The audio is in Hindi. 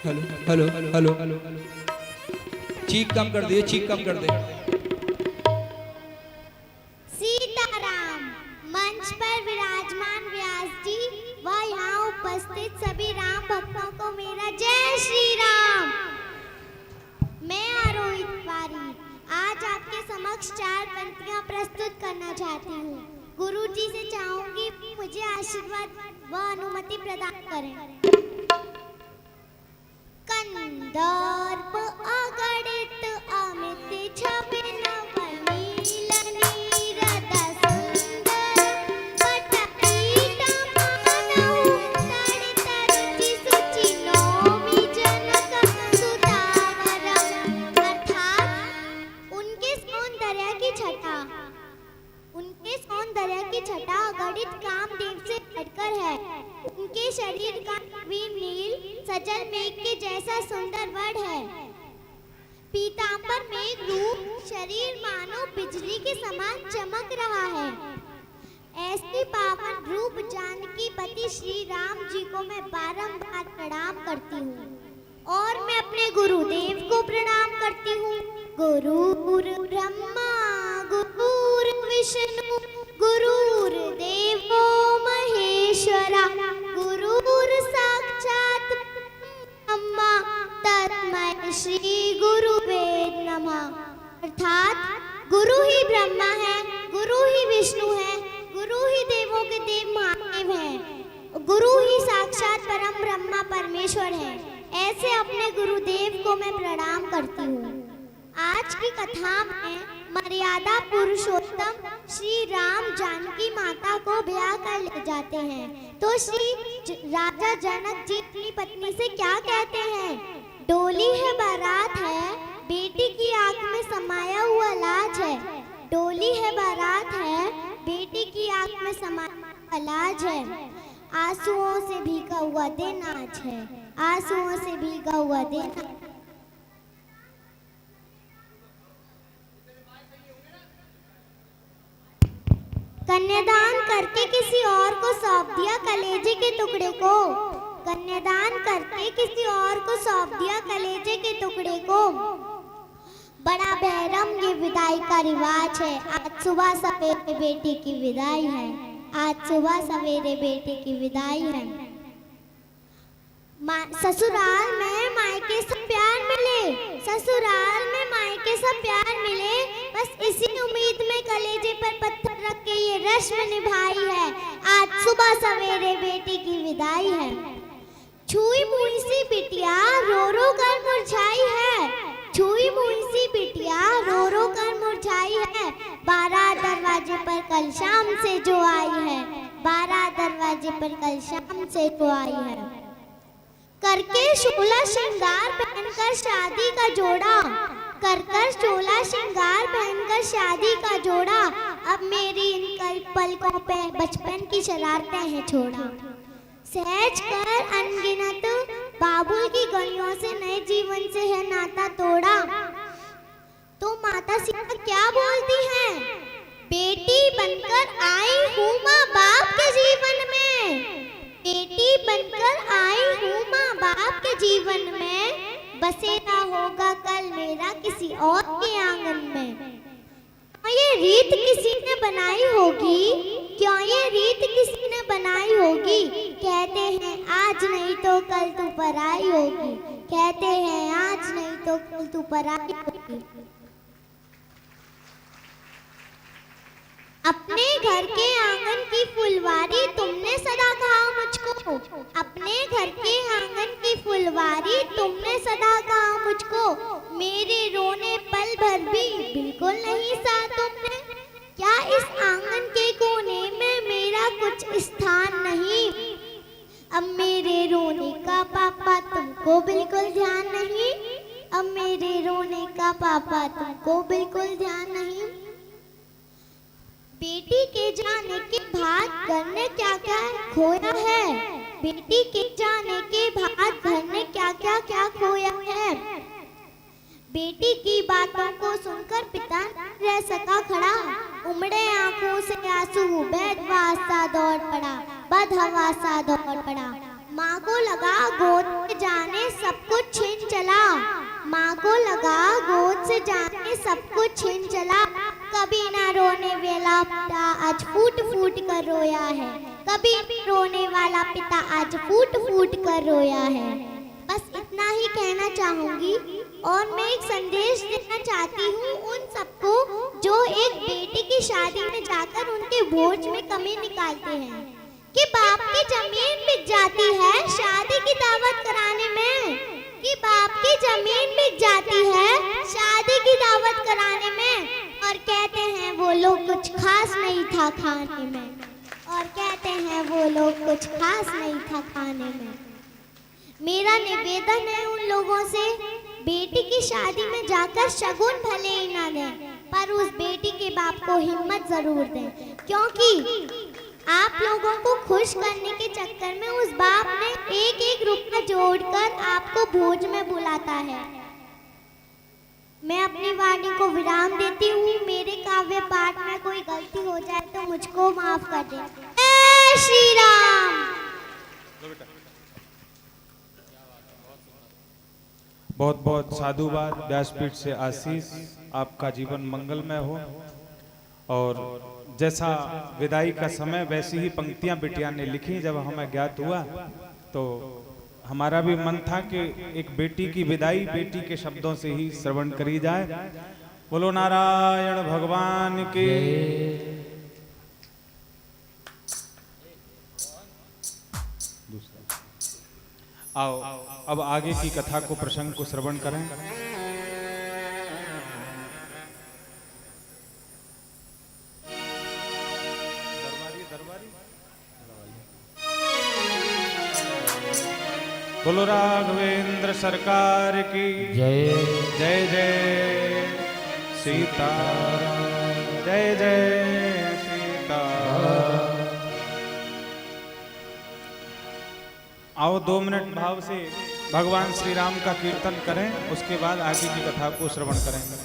हेलो हेलो हेलो हेलो, चीख कम कर दे, चीख कम कर दे। सीताराम। मंच पर विराजमान व्यास जी व यहाँ उपस्थित सभी राम भक्तों को मेरा जय श्री राम। मैं आरोही तिवारी आज आपके समक्ष 4 पंक्तियाँ प्रस्तुत करना चाहती हूँ। गुरु जी से चाहूंगी मुझे आशीर्वाद व अनुमति प्रदान करें। कंदर्प अगणित अमित छबिन वनील नीरद सुंदर पटपीठ मानव तड़ितरुचि सुचि नौमि जनक सुतावरम। अर्थात उनके सौंदर्य की छटा अगणित कामदेव से बढ़कर है। उनके शरीर का नील सजल मेघ के जैसा सुंदर वर्ण है। पीतांबर मेघ रूप शरीर मानो बिजली के समान चमक रहा है। ऐसी पावन रूप जानकी पति श्री राम जी को मैं बारंबार प्रणाम करती हूँ और मैं अपने गुरुदेव को प्रणाम करती हूँ। गुरुर् ब्रह्मा गुरुर् विष्णु गुरुर्देवो महेश्वरा गुरुर् साक्षात् ब्रह्मा तस्मै श्री गुरुवे नमः। अर्थात गुरु ही ब्रह्मा है, गुरु ही विष्णु है, गुरु ही देवों के देव महादेव है, गुरु ही साक्षात परम ब्रह्मा परमेश्वर है। ऐसे अपने गुरुदेव को मैं प्रणाम करती हूँ। आज की कथा में मर्यादा पुरुषोत्तम श्री राम जानकी माता को ब्याह कर ले जाते हैं तो श्री राजा जनक जी अपनी पत्नी से क्या कहते हैं? डोली है बारात है, बेटी की आंख में समाया हुआ लाज है। डोली है बारात है, बेटी की आंख में समाया हुआ लाज है। आंसुओं से भीगा हुआ दिन आज है, आंसुओं से भीगा हुआ दिन। कन्यादान करके किसी और को सौंप दिया कलेजे के टुकड़े को। कन्यादान करके किसी और को सौंप दिया कलेजे के टुकड़े को। बड़ा बेरहम ये विदाई का रिवाज है। आज सुबह सवेरे बेटी की विदाई है, आज सुबह सवेरे बेटी की विदाई है। ससुराल में मायके से प्यार मिले, ससुराल में मायके से प्यार मिले, बस इसी उम्मीद में कलेजे पर पत्थर रख के ये रस्म निभाई है। आज सुबह सवेरे बेटी की विदाई है। छुई मुई सी बिटिया रो रो कर मुरझाई है, छुई मुई सी बिटिया रो रो कर मुरझाई है। 12 दरवाजे पर कल शाम से जो आई है, 12 दरवाजे पर कल शाम से जो आई है। करके शोला श्रृंगार पहनकर शादी का जोड़ा, करकर शोला श्रृंगार पहनकर शादी का जोड़ा। अब मेरी इन पलकों पे बचपन की शरारतें हैं छोड़ा। सहज कर अनगिनत बाबुल की गलियों से नए जीवन से है नाता तोड़ा। तो माता सीता क्या बोलती हैं? बेटी बनकर आई हूँ माँ बाप के जीवन में, बेटी बनकर आई हूँ माँ बाप के जीवन में। बसेरा होगा कल मेरा किसी और के आंगन में। ये रीत किसी ने बनाई होगी, क्यों ये रीत किसी ने बनाई होगी? कहते हैं आज नहीं तो कल तू पराई होगी, कहते हैं आज नहीं तो कल तू पराई होगी। अपने घर के आंगन की फुलवारी तुमने सदा कहा मुझको, अपने घर के आंगन की फुलवारी तुमने सदा कहा मुझको। मेरे रोने पल भर भी बिल्कुल नहीं सा तुमने। क्या इस आंगन के कोने में मेरा कुछ स्थान नहीं? अब मेरे रोने का पापा तुमको बिल्कुल ध्यान नहीं, अब मेरे रोने का पापा तुमको बिल्कुल ध्यान नहीं। बेटी के जाने के बाद घर ने क्या क्या खोया है, बेटी के जाने के बाद घर ने क्या क्या खोया है। बेटी की बातों को सुनकर पिता रह सका खड़ा, उमड़े आंखों से आंसू बदहवासा दौड़ पड़ा, बदहवासा दौड़ पड़ा। माँ को लगा गोद से जाने सब कुछ छिन चला, माँ को लगा गोद से जाने सब कुछ छिन चला। कभी ना रोने वाला पिता आज फूट फूट कर रोया है, कभी रोने वाला पिता आज फूट फूट कर रोया है। बस इतना ही कहना चाहूंगी और मैं एक संदेश देना चाहती हूँ उन सबको जो एक बेटी की शादी में जाकर उनके भोज में कमी निकालते हैं कि बाप की जमीन बिक जाती है शादी की दावत कराने में, कि बाप की जमीन बिक जाती है शादी की दावत कराने में। और कहते हैं वो लोग कुछ खास नहीं था खाने में, और कहते हैं वो लोग कुछ खास नहीं था खाने में। मेरा निवेदन है उन लोगों से, बेटी की शादी में जाकर शगुन भले ही ना दें पर उस बेटी के बाप को हिम्मत जरूर दें, क्योंकि आप लोगों को खुश करने के चक्कर में उस बाप ने एक एक रुपया जोड़कर आपको भोज में बुलाता है। मैं अपनी वाणी को विराम देती हूँ। मेरे काव्य पाठ में कोई गलती हो जाए तो मुझको माफ कर दें। जय श्री राम। बहुत बहुत साधुवाद, व्यासपीठ से आशीष, आपका जीवन मंगलमय हो। और जैसा विदाई का समय वैसी ही पंक्तियां बिटिया ने लिखी। जब हमें ज्ञात हुआ तो हमारा भी मन था कि एक बेटी की विदाई बेटी के शब्दों से ही श्रवण करी जाए। बोलो नारायण भगवान के। आओ अब आगे की कथा को, प्रसंग को श्रवण करें। बोलो राघवेंद्र सरकार की जय। जय जय सीता, जय जय सीता। आओ 2 मिनट भाव से भगवान श्री राम का कीर्तन करें, उसके बाद आगे की कथा को श्रवण करेंगे।